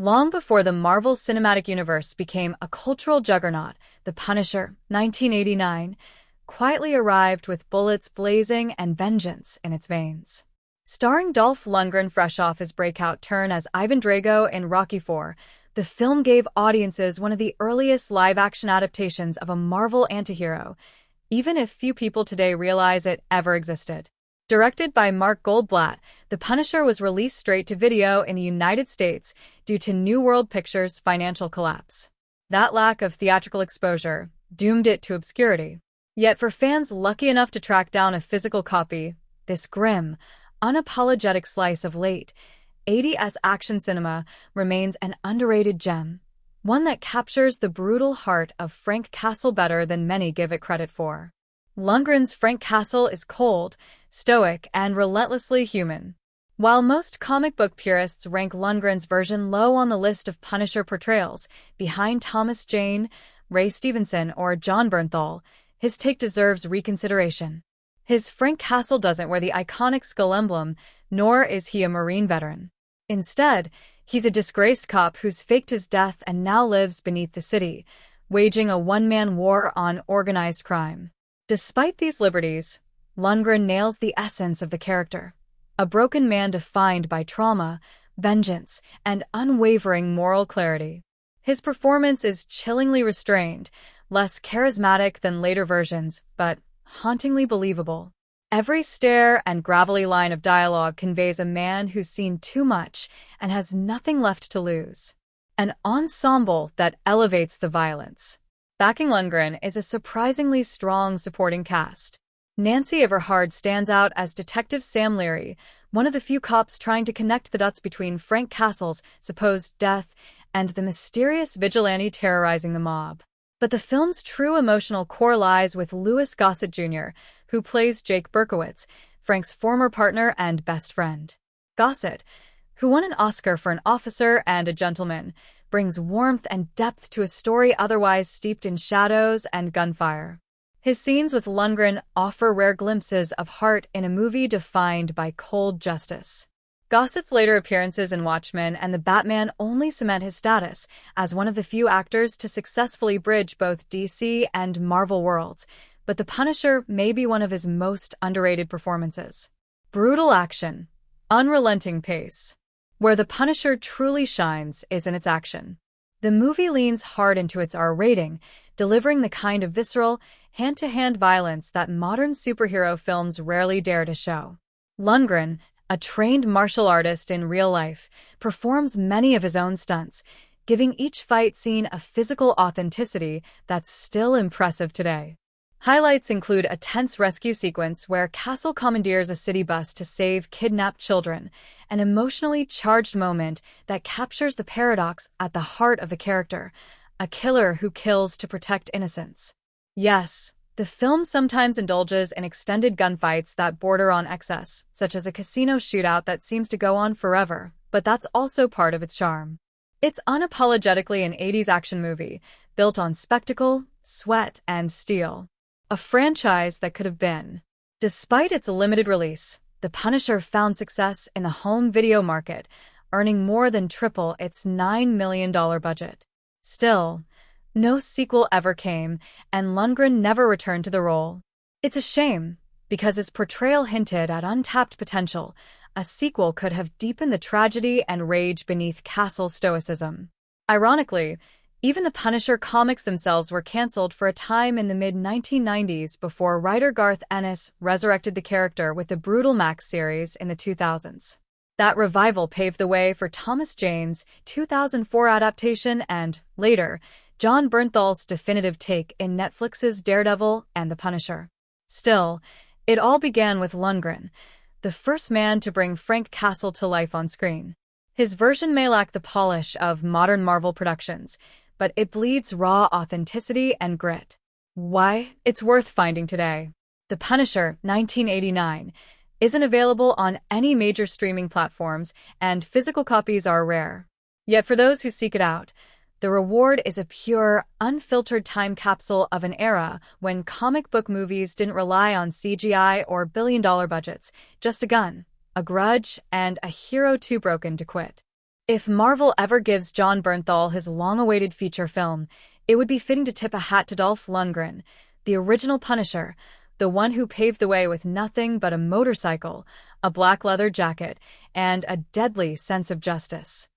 Long before the Marvel Cinematic Universe became a cultural juggernaut, The Punisher, 1989, quietly arrived with bullets blazing and vengeance in its veins. Starring Dolph Lundgren fresh off his breakout turn as Ivan Drago in Rocky IV, the film gave audiences one of the earliest live-action adaptations of a Marvel antihero, even if few people today realize it ever existed. Directed by Mark Goldblatt, The Punisher was released straight to video in the United States due to New World Pictures' financial collapse. That lack of theatrical exposure doomed it to obscurity. Yet for fans lucky enough to track down a physical copy, this grim, unapologetic slice of late 80s action cinema remains an underrated gem, one that captures the brutal heart of Frank Castle better than many give it credit for. Lundgren's Frank Castle is cold, stoic, and relentlessly human. While most comic book purists rank Lundgren's version low on the list of Punisher portrayals, behind Thomas Jane, Ray Stevenson, or John Bernthal, his take deserves reconsideration. His Frank Castle doesn't wear the iconic skull emblem, nor is he a Marine veteran. Instead, he's a disgraced cop who's faked his death and now lives beneath the city, waging a one-man war on organized crime. Despite these liberties, Lundgren nails the essence of the character, a broken man defined by trauma, vengeance, and unwavering moral clarity. His performance is chillingly restrained, less charismatic than later versions, but hauntingly believable. Every stare and gravelly line of dialogue conveys a man who's seen too much and has nothing left to lose. An ensemble that elevates the violence. Backing Lundgren is a surprisingly strong supporting cast. Nancy Everhard stands out as Detective Sam Leary, one of the few cops trying to connect the dots between Frank Castle's supposed death and the mysterious vigilante terrorizing the mob. But the film's true emotional core lies with Louis Gossett Jr., who plays Jake Berkowitz, Frank's former partner and best friend. Gossett, who won an Oscar for An Officer and a Gentleman, brings warmth and depth to a story otherwise steeped in shadows and gunfire. His scenes with Lundgren offer rare glimpses of heart in a movie defined by cold justice. Gossett's later appearances in Watchmen and The Batman only cement his status as one of the few actors to successfully bridge both DC and Marvel worlds, but The Punisher may be one of his most underrated performances. Brutal action, unrelenting pace. Where The Punisher truly shines is in its action. The movie leans hard into its R rating, delivering the kind of visceral, hand-to-hand violence that modern superhero films rarely dare to show. Lundgren, a trained martial artist in real life, performs many of his own stunts, giving each fight scene a physical authenticity that's still impressive today. Highlights include a tense rescue sequence where Castle commandeers a city bus to save kidnapped children, an emotionally charged moment that captures the paradox at the heart of the character, a killer who kills to protect innocence. Yes, the film sometimes indulges in extended gunfights that border on excess, such as a casino shootout that seems to go on forever, but that's also part of its charm. It's unapologetically an 80s action movie, built on spectacle, sweat, and steel. A franchise that could have been. Despite its limited release, The Punisher found success in the home video market, earning more than triple its $9 million budget. Still, no sequel ever came, and Lundgren never returned to the role. It's a shame, because his portrayal hinted at untapped potential. A sequel could have deepened the tragedy and rage beneath Castle's stoicism. Ironically, even the Punisher comics themselves were canceled for a time in the mid-1990s before writer Garth Ennis resurrected the character with the Brutal Max series in the 2000s. That revival paved the way for Thomas Jane's 2004 adaptation and, later, John Bernthal's definitive take in Netflix's Daredevil and The Punisher. Still, it all began with Lundgren, the first man to bring Frank Castle to life on screen. His version may lack the polish of modern Marvel productions, but it bleeds raw authenticity and grit. Why? It's worth finding today. The Punisher, 1989, isn't available on any major streaming platforms, and physical copies are rare. Yet for those who seek it out, the reward is a pure, unfiltered time capsule of an era when comic book movies didn't rely on CGI or billion-dollar budgets, just a gun, a grudge, and a hero too broken to quit. If Marvel ever gives Jon Bernthal his long-awaited feature film, it would be fitting to tip a hat to Dolph Lundgren, the original Punisher, the one who paved the way with nothing but a motorcycle, a black leather jacket, and a deadly sense of justice.